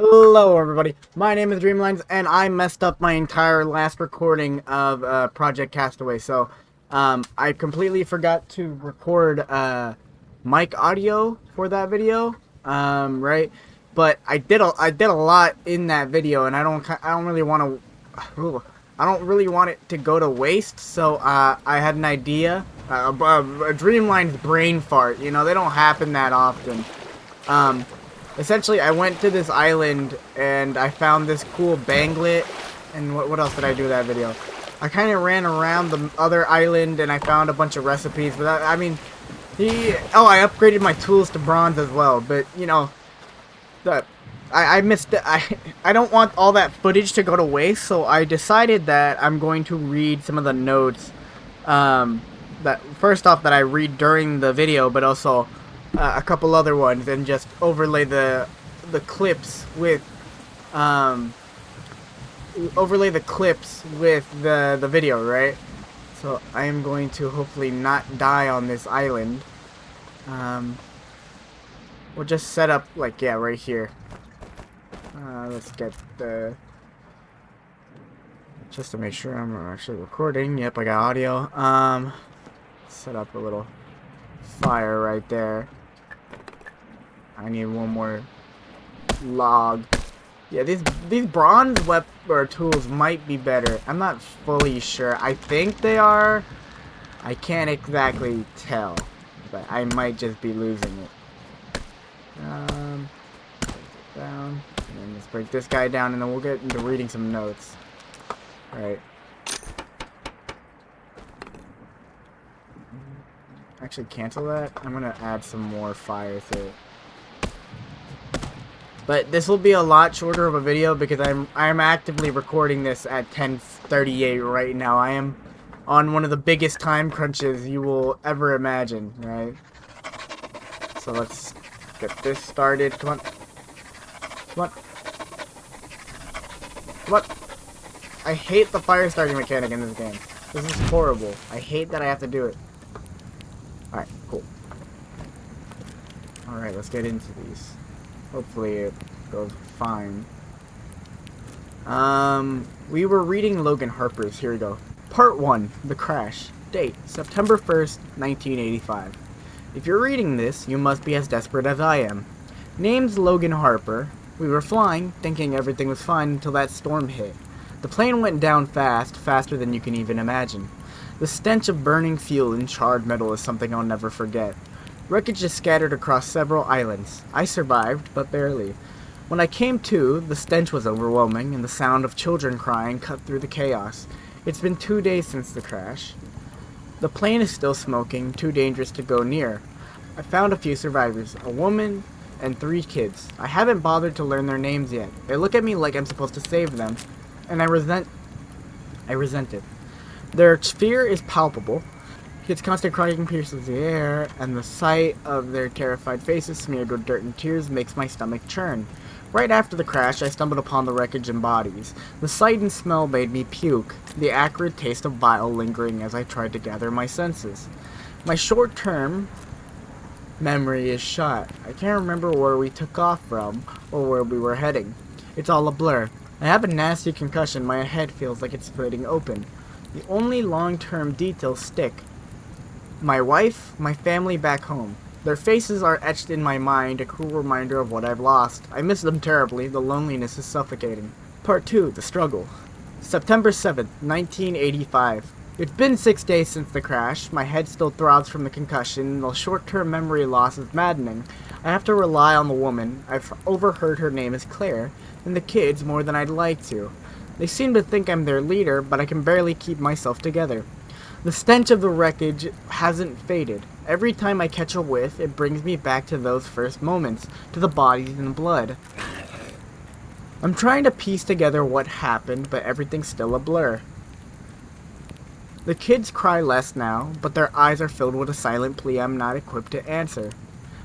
Hello everybody, my name is Dreamlinez and I messed up my entire last recording of Project Castaway, so I completely forgot to record mic audio for that video, right? But I did a lot in that video and I don't really want to I don't really want it to go to waste, so I had an idea, a Dreamlinez brain fart, you know, they don't happen that often. Um, Essentially, I went to this island and I found this cool banglet. And what else did I do in that video? I kind of ran around the other island and I found a bunch of recipes. But I mean, I upgraded my tools to bronze as well. But you know, I missed it. I don't want all that footage to go to waste. So I decided that I'm going to read some of the notes. That first off that I read during the video, but also a couple other ones, and just overlay the clips with the video, right? So I am going to hopefully not die on this island. We'll just set up like, yeah, right here. Let's get the, just to make sure I'm actually recording. Yep, I got audio. Set up a little fire right there. I need one more log. Yeah, these bronze tools might be better. I'm not fully sure. I think they are. I can't exactly tell, but I might just be losing it. Down. And then let's break this guy down, and then we'll get into reading some notes. All right. Actually, cancel that. I'm gonna add some more fire to it. But this will be a lot shorter of a video because I'm actively recording this at 10:38 right now. I am on one of the biggest time crunches you will ever imagine, right? So let's get this started. Come on. Come on. Come on. I hate the fire starting mechanic in this game. This is horrible. I hate that I have to do it. Alright, cool. Alright, let's get into these. Hopefully it goes fine. We were reading Logan Harper's. Here we go. Part 1, The Crash. Date, September 1st, 1985. If you're reading this, you must be as desperate as I am. Name's Logan Harper. We were flying, thinking everything was fine until that storm hit. The plane went down fast, faster than you can even imagine. The stench of burning fuel and charred metal is something I'll never forget. Wreckage is scattered across several islands. I survived, but barely. When I came to, the stench was overwhelming, and the sound of children crying cut through the chaos. It's been 2 days since the crash. The plane is still smoking, too dangerous to go near. I found a few survivors, a woman and 3 kids. I haven't bothered to learn their names yet. They look at me like I'm supposed to save them, and I resent it. Their fear is palpable. Kids' constant crying pierces the air, and the sight of their terrified faces smeared with dirt and tears makes my stomach churn. Right after the crash, I stumbled upon the wreckage and bodies. The sight and smell made me puke, the acrid taste of bile lingering as I tried to gather my senses. My short-term memory is shot. I can't remember where we took off from, or where we were heading. It's all a blur. I have a nasty concussion. My head feels like it's splitting open. The only long-term details stick. My wife, my family back home. Their faces are etched in my mind, a cruel reminder of what I've lost. I miss them terribly. The loneliness is suffocating. Part 2, The Struggle. September 7th, 1985. It's been 6 days since the crash. My head still throbs from the concussion, and the short-term memory loss is maddening. I have to rely on the woman. I've overheard her name is Claire, and the kids more than I'd like to. They seem to think I'm their leader, but I can barely keep myself together. The stench of the wreckage hasn't faded. Every time I catch a whiff, it brings me back to those first moments, to the bodies and the blood. I'm trying to piece together what happened, but everything's still a blur. The kids cry less now, but their eyes are filled with a silent plea I'm not equipped to answer.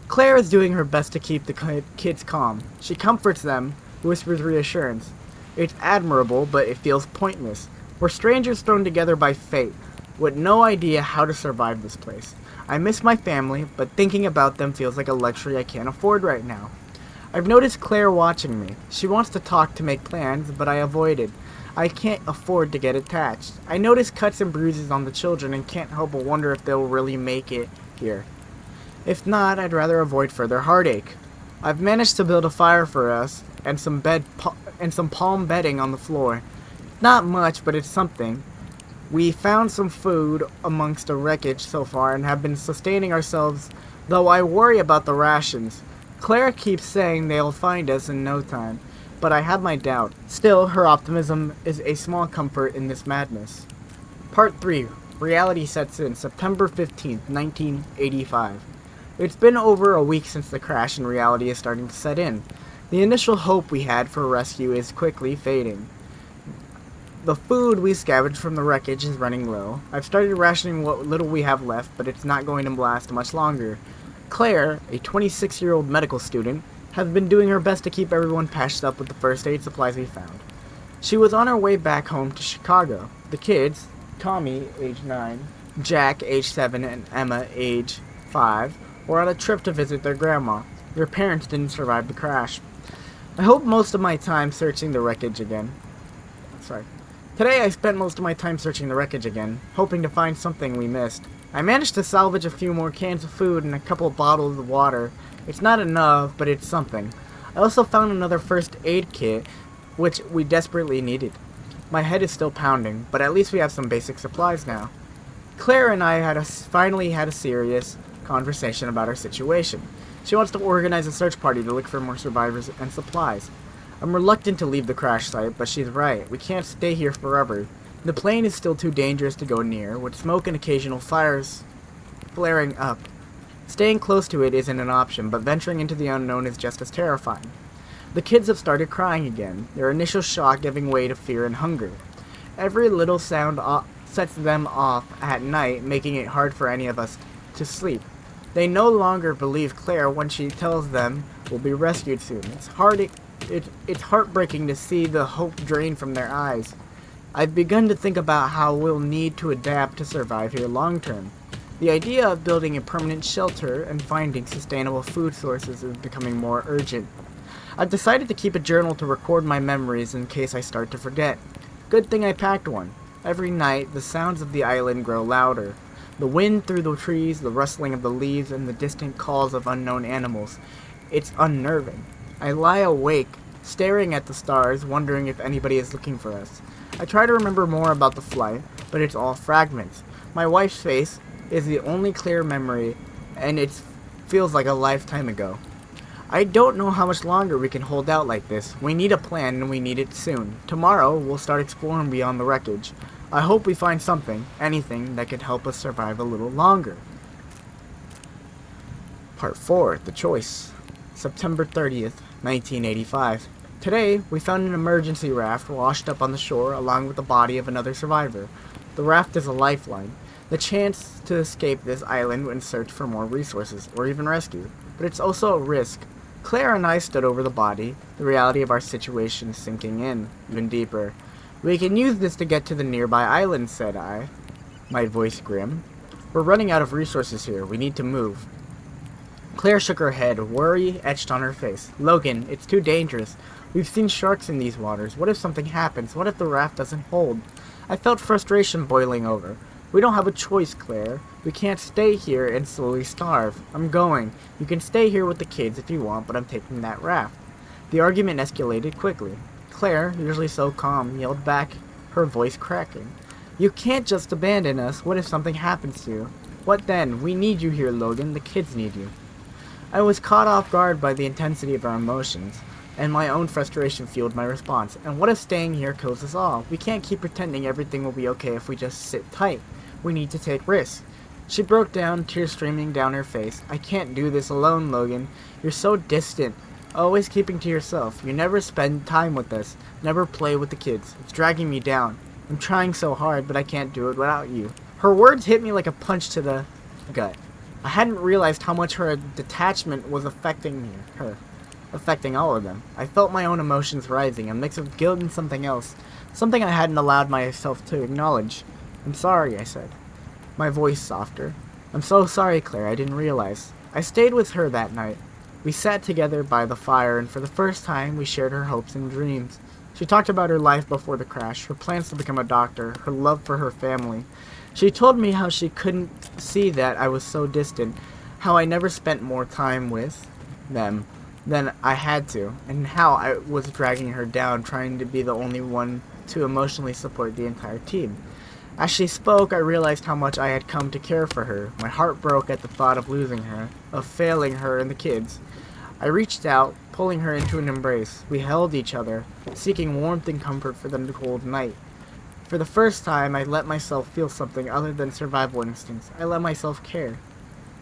Claire is doing her best to keep the kids calm. She comforts them, whispers reassurance. It's admirable, but it feels pointless. We're strangers thrown together by fate, with no idea how to survive this place. I miss my family, but thinking about them feels like a luxury I can't afford right now. I've noticed Claire watching me. She wants to talk to make plans, but I avoided. I can't afford to get attached. I notice cuts and bruises on the children and can't help but wonder if they'll really make it here. If not, I'd rather avoid further heartache. I've managed to build a fire for us and some palm bedding on the floor. Not much, but it's something. We found some food amongst the wreckage so far and have been sustaining ourselves, though I worry about the rations. Claire keeps saying they'll find us in no time, but I have my doubt. Still, her optimism is a small comfort in this madness. Part 3. Reality sets in, September 15th, 1985. It's been over a week since the crash and reality is starting to set in. The initial hope we had for rescue is quickly fading. The food we scavenged from the wreckage is running low. I've started rationing what little we have left, but it's not going to last much longer. Claire, a 26-year-old medical student, has been doing her best to keep everyone patched up with the first aid supplies we found. She was on her way back home to Chicago. The kids, Tommy, age 9, Jack, age 7, and Emma, age 5, were on a trip to visit their grandma. Their parents didn't survive the crash. I hope most of my time searching the wreckage again. Today I spent most of my time searching the wreckage again, hoping to find something we missed. I managed to salvage a few more cans of food and a couple of bottles of water. It's not enough, but it's something. I also found another first aid kit, which we desperately needed. My head is still pounding, but at least we have some basic supplies now. Claire and I finally had a serious conversation about our situation. She wants to organize a search party to look for more survivors and supplies. I'm reluctant to leave the crash site, but she's right. We can't stay here forever. The plane is still too dangerous to go near, with smoke and occasional fires flaring up. Staying close to it isn't an option, but venturing into the unknown is just as terrifying. The kids have started crying again, their initial shock giving way to fear and hunger. Every little sound sets them off at night, making it hard for any of us to sleep. They no longer believe Claire when she tells them we'll be rescued soon. It's heartbreaking to see the hope drain from their eyes. I've begun to think about how we'll need to adapt to survive here long term. The idea of building a permanent shelter and finding sustainable food sources is becoming more urgent. I've decided to keep a journal to record my memories in case I start to forget. Good thing I packed one. Every night, the sounds of the island grow louder. The wind through the trees, the rustling of the leaves, and the distant calls of unknown animals. It's unnerving. I lie awake, staring at the stars, wondering if anybody is looking for us. I try to remember more about the flight, but it's all fragments. My wife's face is the only clear memory, and it feels like a lifetime ago. I don't know how much longer we can hold out like this. We need a plan, and we need it soon. Tomorrow, we'll start exploring beyond the wreckage. I hope we find something, anything, that could help us survive a little longer. Part 4. The Choice. September 30th, 1985. Today, we found an emergency raft washed up on the shore along with the body of another survivor. The raft is a lifeline, the chance to escape this island and search for more resources, or even rescue. But it's also a risk. Claire and I stood over the body, the reality of our situation sinking in, even deeper. We can use this to get to the nearby island, said I, my voice grim. We're running out of resources here. We need to move. Claire shook her head, worry etched on her face. Logan, it's too dangerous. We've seen sharks in these waters. What if something happens? What if the raft doesn't hold? I felt frustration boiling over. We don't have a choice, Claire. We can't stay here and slowly starve. I'm going. You can stay here with the kids if you want, but I'm taking that raft. The argument escalated quickly. Claire, usually so calm, yelled back, her voice cracking. You can't just abandon us. What if something happens to you? What then? We need you here, Logan. The kids need you. I was caught off guard by the intensity of our emotions, and my own frustration fueled my response. And what if staying here kills us all? We can't keep pretending everything will be okay if we just sit tight. We need to take risks. She broke down, tears streaming down her face. I can't do this alone, Logan. You're so distant, always keeping to yourself. You never spend time with us, never play with the kids. It's dragging me down. I'm trying so hard, but I can't do it without you. Her words hit me like a punch to the gut. I hadn't realized how much her detachment was affecting all of them. I felt my own emotions rising, a mix of guilt and something else, something I hadn't allowed myself to acknowledge. I'm sorry, I said, my voice softer. I'm so sorry, Claire, I didn't realize. I stayed with her that night. We sat together by the fire, and for the first time, we shared her hopes and dreams. She talked about her life before the crash, her plans to become a doctor, her love for her family. She told me how she couldn't see that I was so distant, how I never spent more time with them than I had to, and how I was dragging her down, trying to be the only one to emotionally support the entire team. As she spoke, I realized how much I had come to care for her. My heart broke at the thought of losing her, of failing her and the kids. I reached out, pulling her into an embrace. We held each other, seeking warmth and comfort for the cold night. For the first time, I let myself feel something other than survival instincts. I let myself care.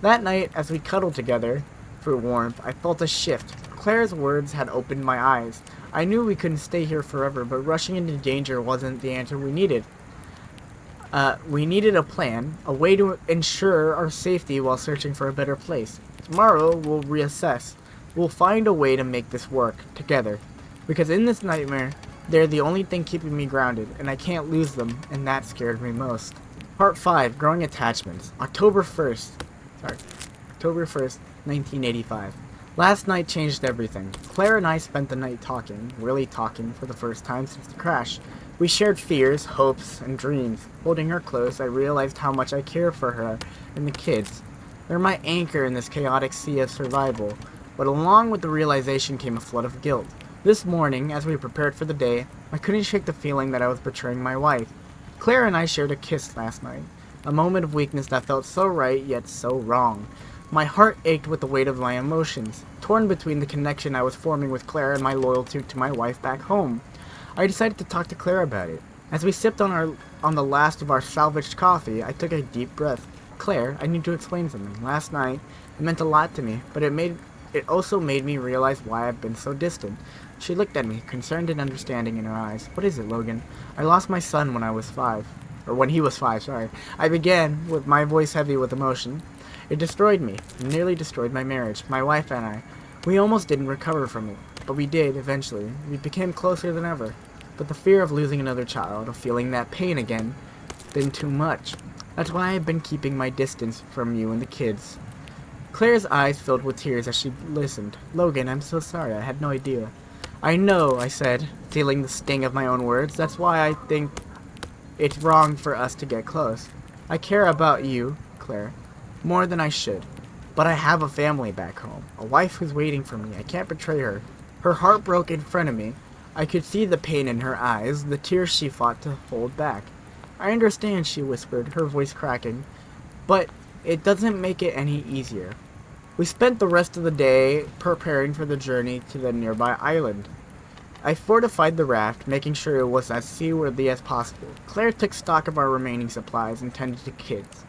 That night, as we cuddled together for warmth, I felt a shift. Claire's words had opened my eyes. I knew we couldn't stay here forever, but rushing into danger wasn't the answer we needed. We needed a plan, a way to ensure our safety while searching for a better place. Tomorrow, we'll reassess. We'll find a way to make this work, together. Because in this nightmare, they're the only thing keeping me grounded, and I can't lose them, and that scared me most. Part 5, Growing Attachments. October 1st, 1985. Last night changed everything. Claire and I spent the night talking, really talking, for the first time since the crash. We shared fears, hopes, and dreams. Holding her close, I realized how much I care for her and the kids. They're my anchor in this chaotic sea of survival. But along with the realization came a flood of guilt. This morning, as we prepared for the day, I couldn't shake the feeling that I was betraying my wife. Claire and I shared a kiss last night, a moment of weakness that felt so right yet so wrong. My heart ached with the weight of my emotions, torn between the connection I was forming with Claire and my loyalty to my wife back home. I decided to talk to Claire about it. As we sipped on the last of our salvaged coffee, I took a deep breath. Claire, I need to explain something. Last night, it meant a lot to me, but it also made me realize why I've been so distant. She looked at me, concerned and understanding in her eyes. What is it, Logan? I lost my son when I was 5. Or when he was 5, sorry. I began, with my voice heavy with emotion. It destroyed me. It nearly destroyed my marriage. My wife and I. We almost didn't recover from it. But we did, eventually. We became closer than ever. But the fear of losing another child, of feeling that pain again, been too much. That's why I've been keeping my distance from you and the kids. Claire's eyes filled with tears as she listened. Logan, I'm so sorry. I had no idea. I know, I said, feeling the sting of my own words. That's why I think it's wrong for us to get close. I care about you, Claire, more than I should. But I have a family back home, a wife who's waiting for me. I can't betray her. Her heart broke in front of me. I could see the pain in her eyes, the tears she fought to hold back. I understand, she whispered, her voice cracking, but it doesn't make it any easier. We spent the rest of the day preparing for the journey to the nearby island. I fortified the raft, making sure it was as seaworthy as possible. Claire took stock of our remaining supplies and tended to kids.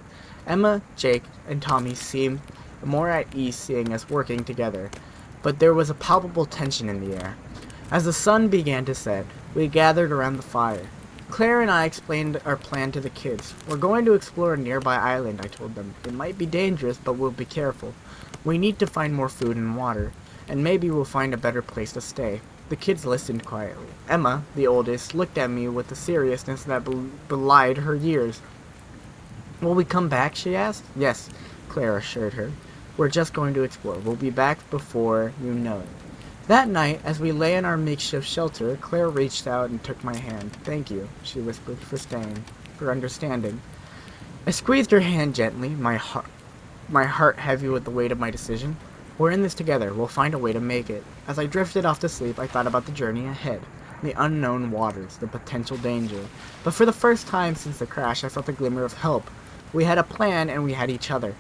Emma, Jake, and Tommy seemed more at ease seeing us working together, but there was a palpable tension in the air. As the sun began to set, we gathered around the fire. Claire and I explained our plan to the kids. We're going to explore a nearby island, I told them. It might be dangerous, but we'll be careful. We need to find more food and water, and maybe we'll find a better place to stay. The kids listened quietly. Emma, the oldest, looked at me with a seriousness that belied her years. Will we come back, she asked. Yes, Claire assured her. We're just going to explore. We'll be back before you know it. That night, as we lay in our makeshift shelter, Claire reached out and took my hand. Thank you, she whispered, for understanding. I squeezed her hand gently, my heart heavy with the weight of my decision. We're in this together. We'll find a way to make it. As I drifted off to sleep, I thought about the journey ahead, the unknown waters, the potential danger. But for the first time since the crash, I felt a glimmer of hope. We had a plan, and we had each other.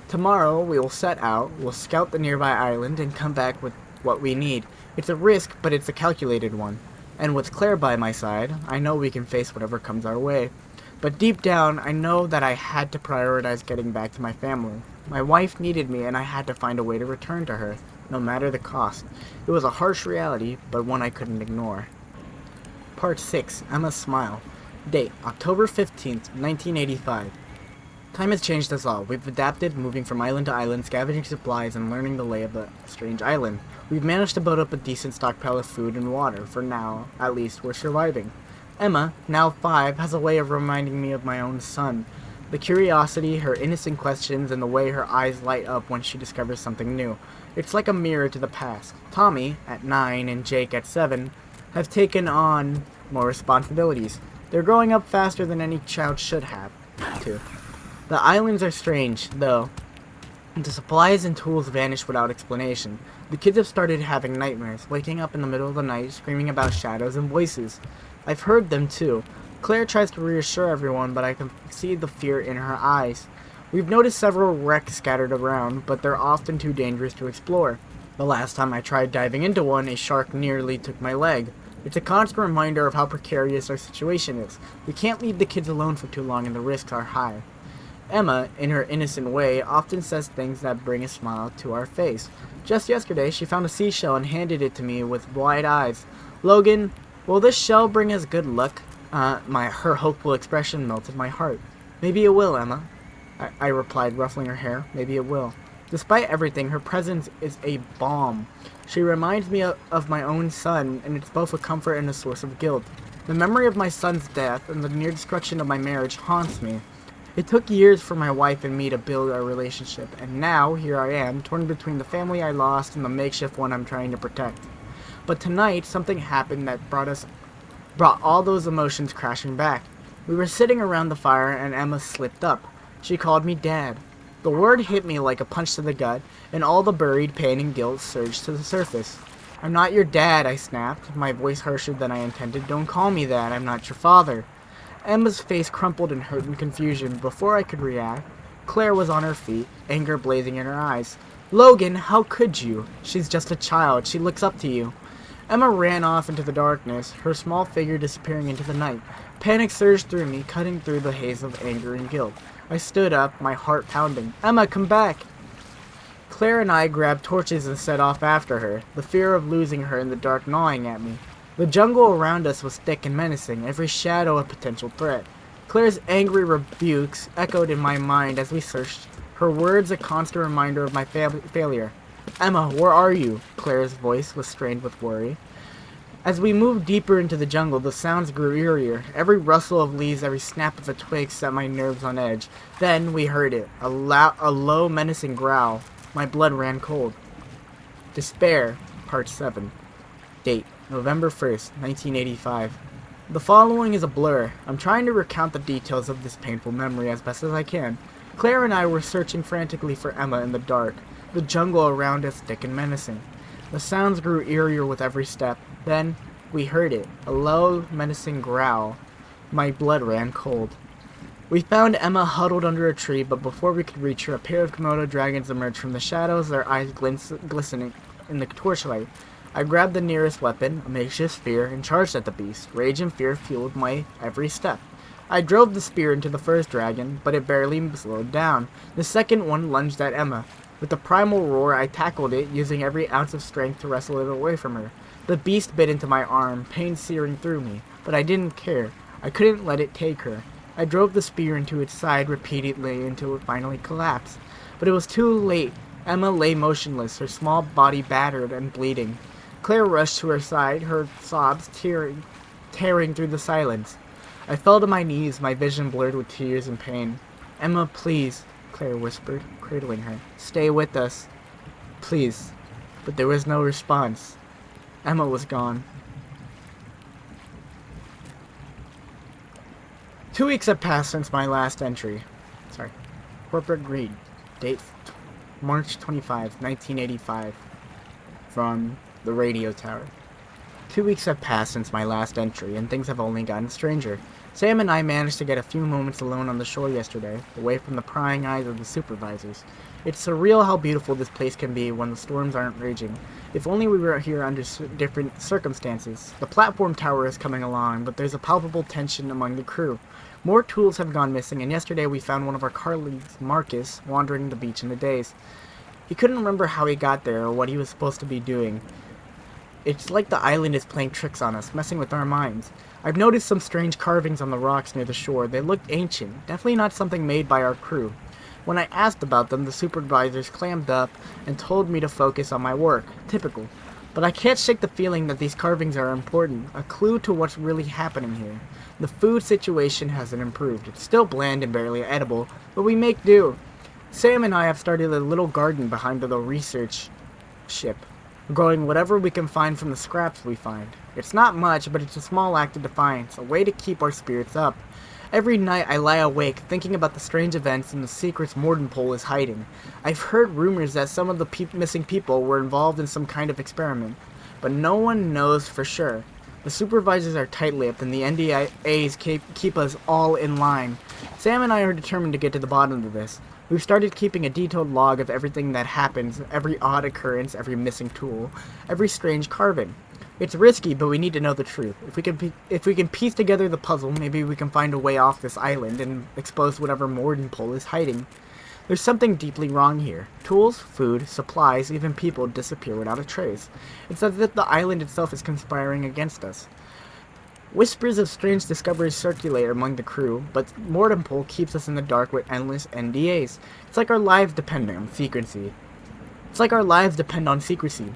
Tomorrow, we will set out, we'll scout the nearby island, and come back with what we need. It's a risk, but it's a calculated one. And with Claire by my side, I know we can face whatever comes our way. But deep down, I know that I had to prioritize getting back to my family. My wife needed me, and I had to find a way to return to her, no matter the cost. It was a harsh reality, but one I couldn't ignore. Part 6. Emma's Smile. Date, October 15th, 1985. Time has changed us all. We've adapted, moving from island to island, scavenging supplies, and learning the lay of the strange island. We've managed to build up a decent stockpile of food and water. For now, at least, we're surviving. Emma, now 5, has a way of reminding me of my own son. The curiosity, her innocent questions, and the way her eyes light up when she discovers something new. It's like a mirror to the past. Tommy, at 9, and Jake, at 7, have taken on more responsibilities. They're growing up faster than any child should have to. The islands are strange, though. The supplies and tools vanish without explanation. The kids have started having nightmares, waking up in the middle of the night, screaming about shadows and voices. I've heard them too. Claire tries to reassure everyone, but I can see the fear in her eyes. We've noticed several wrecks scattered around, but they're often too dangerous to explore. The last time I tried diving into one, a shark nearly took my leg. It's a constant reminder of how precarious our situation is. We can't leave the kids alone for too long and the risks are high. Emma, in her innocent way, often says things that bring a smile to our face. Just yesterday, she found a seashell and handed it to me with wide eyes. Logan, will this shell bring us good luck? Her hopeful expression melted my heart. Maybe it will, Emma. I replied, ruffling her hair. Maybe it will. Despite everything, her presence is a balm. She reminds me of my own son, and it's both a comfort and a source of guilt. The memory of my son's death and the near destruction of my marriage haunts me. It took years for my wife and me to build our relationship, and now, here I am, torn between the family I lost and the makeshift one I'm trying to protect. But tonight, something happened that brought all those emotions crashing back. We were sitting around the fire, and Emma slipped up. She called me Dad. The word hit me like a punch to the gut, and all the buried pain and guilt surged to the surface. I'm not your dad, I snapped, my voice harsher than I intended. Don't call me that, I'm not your father. Emma's face crumpled in hurt and confusion. Before I could react, Claire was on her feet, anger blazing in her eyes. Logan, how could you? She's just a child. She looks up to you. Emma ran off into the darkness, her small figure disappearing into the night. Panic surged through me, cutting through the haze of anger and guilt. I stood up, my heart pounding. Emma, come back! Claire and I grabbed torches and set off after her, the fear of losing her in the dark gnawing at me. The jungle around us was thick and menacing, every shadow a potential threat. Claire's angry rebukes echoed in my mind as we searched, her words a constant reminder of my failure. Emma, where are you? Claire's voice was strained with worry. As we moved deeper into the jungle, the sounds grew eerier. Every rustle of leaves, every snap of a twig set my nerves on edge. Then we heard it, a low, menacing growl. My blood ran cold. Despair, Part 7. Date, November 1st, 1985. The following is a blur. I'm trying to recount the details of this painful memory as best as I can. Claire and I were searching frantically for Emma in the dark. The jungle around us thick and menacing. The sounds grew eerier with every step. Then, we heard it, a low, menacing growl. My blood ran cold. We found Emma huddled under a tree, but before we could reach her, a pair of Komodo dragons emerged from the shadows, their eyes glistening in the torchlight. I grabbed the nearest weapon, a makeshift spear, and charged at the beast. Rage and fear fueled my every step. I drove the spear into the first dragon, but it barely slowed down. The second one lunged at Emma. With a primal roar, I tackled it, using every ounce of strength to wrestle it away from her. The beast bit into my arm, pain searing through me, but I didn't care. I couldn't let it take her. I drove the spear into its side repeatedly until it finally collapsed. But it was too late. Emma lay motionless, her small body battered and bleeding. Claire rushed to her side, her sobs tearing through the silence. I fell to my knees, my vision blurred with tears and pain. Emma, please, Claire whispered, cradling her. Stay with us. Please. But there was no response. Emma was gone. 2 weeks have passed since my last entry. Corporate greed. Date March 25, 1985. From the radio tower. 2 weeks have passed since my last entry, and things have only gotten stranger. Sam and I managed to get a few moments alone on the shore yesterday, away from the prying eyes of the supervisors. It's surreal how beautiful this place can be when the storms aren't raging. If only we were here under different circumstances. The platform tower is coming along, but there's a palpable tension among the crew. More tools have gone missing, and yesterday we found one of our colleagues, Marcus, wandering the beach in the daze. He couldn't remember how he got there or what he was supposed to be doing. It's like the island is playing tricks on us, messing with our minds. I've noticed some strange carvings on the rocks near the shore. They looked ancient, definitely not something made by our crew. When I asked about them, the supervisors clammed up and told me to focus on my work. Typical. But I can't shake the feeling that these carvings are important, a clue to what's really happening here. The food situation hasn't improved. It's still bland and barely edible, but we make do. Sam and I have started a little garden behind the research ship, growing whatever we can find from the scraps we find. It's not much, but it's a small act of defiance, a way to keep our spirits up. Every night I lie awake, thinking about the strange events and the secrets Mordenpole is hiding. I've heard rumors that some of the missing people were involved in some kind of experiment, but no one knows for sure. The supervisors are tight-lipped, and the NDAs keep us all in line. Sam and I are determined to get to the bottom of this. We've started keeping a detailed log of everything that happens, every odd occurrence, every missing tool, every strange carving. It's risky, but we need to know the truth. If we can piece together the puzzle, maybe we can find a way off this island and expose whatever Mordenpole is hiding. There's something deeply wrong here. Tools, food, supplies, even people disappear without a trace. It's as if the island itself is conspiring against us. Whispers of strange discoveries circulate among the crew, but Mordenpole keeps us in the dark with endless NDAs. It's like our lives depend on secrecy.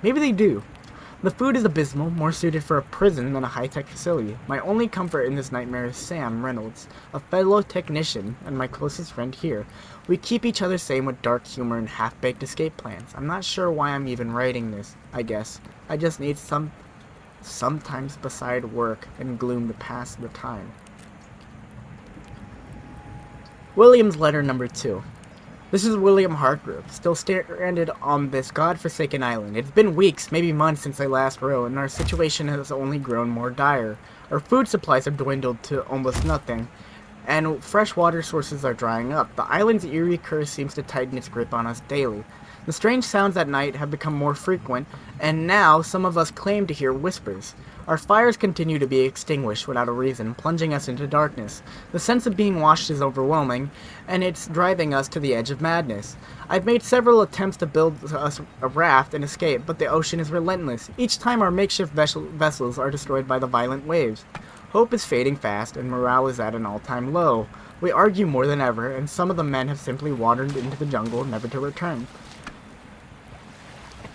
Maybe they do. The food is abysmal, more suited for a prison than a high-tech facility. My only comfort in this nightmare is Sam Reynolds, a fellow technician and my closest friend here. We keep each other sane with dark humor and half-baked escape plans. I'm not sure why I'm even writing this, I guess. I just need sometimes beside work and gloom to pass the time. William's letter number 2. This is William Hartgrove, still stranded on this godforsaken island. It's been weeks, maybe months since I last wrote, and our situation has only grown more dire. Our food supplies have dwindled to almost nothing, and fresh water sources are drying up. The island's eerie curse seems to tighten its grip on us daily. The strange sounds at night have become more frequent, and now some of us claim to hear whispers. Our fires continue to be extinguished without a reason, plunging us into darkness. The sense of being watched is overwhelming, and it's driving us to the edge of madness. I've made several attempts to build us a raft and escape, but the ocean is relentless. Each time our makeshift vessels are destroyed by the violent waves. Hope is fading fast, and morale is at an all-time low. We argue more than ever, and some of the men have simply wandered into the jungle, never to return.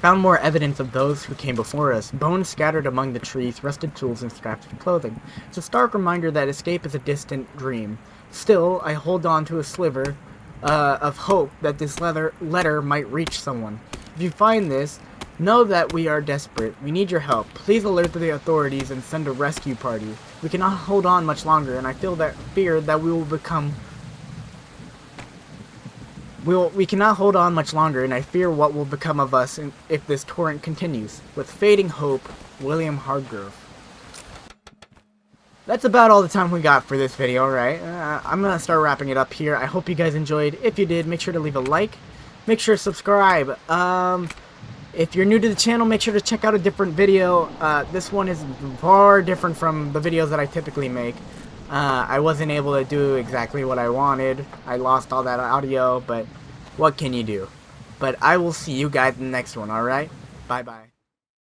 Found more evidence of those who came before us, bones scattered among the trees, rusted tools, and scraps of clothing. It's a stark reminder that escape is a distant dream. Still, I hold on to a sliver of hope that this letter might reach someone. If you find this, know that we are desperate. We need your help. Please alert the authorities and send a rescue party. We cannot hold on much longer, and I fear that we cannot hold on much longer, and I fear what will become of us if this torrent continues. With fading hope, William Hartgrove. That's about all the time we got for this video, right? I'm gonna start wrapping it up here. I hope you guys enjoyed. If you did, make sure to leave a like. Make sure to subscribe. If you're new to the channel, make sure to check out a different video. This one is far different from the videos that I typically make. I wasn't able to do exactly what I wanted. I lost all that audio, but what can you do? But I will see you guys in the next one, alright? Bye-bye.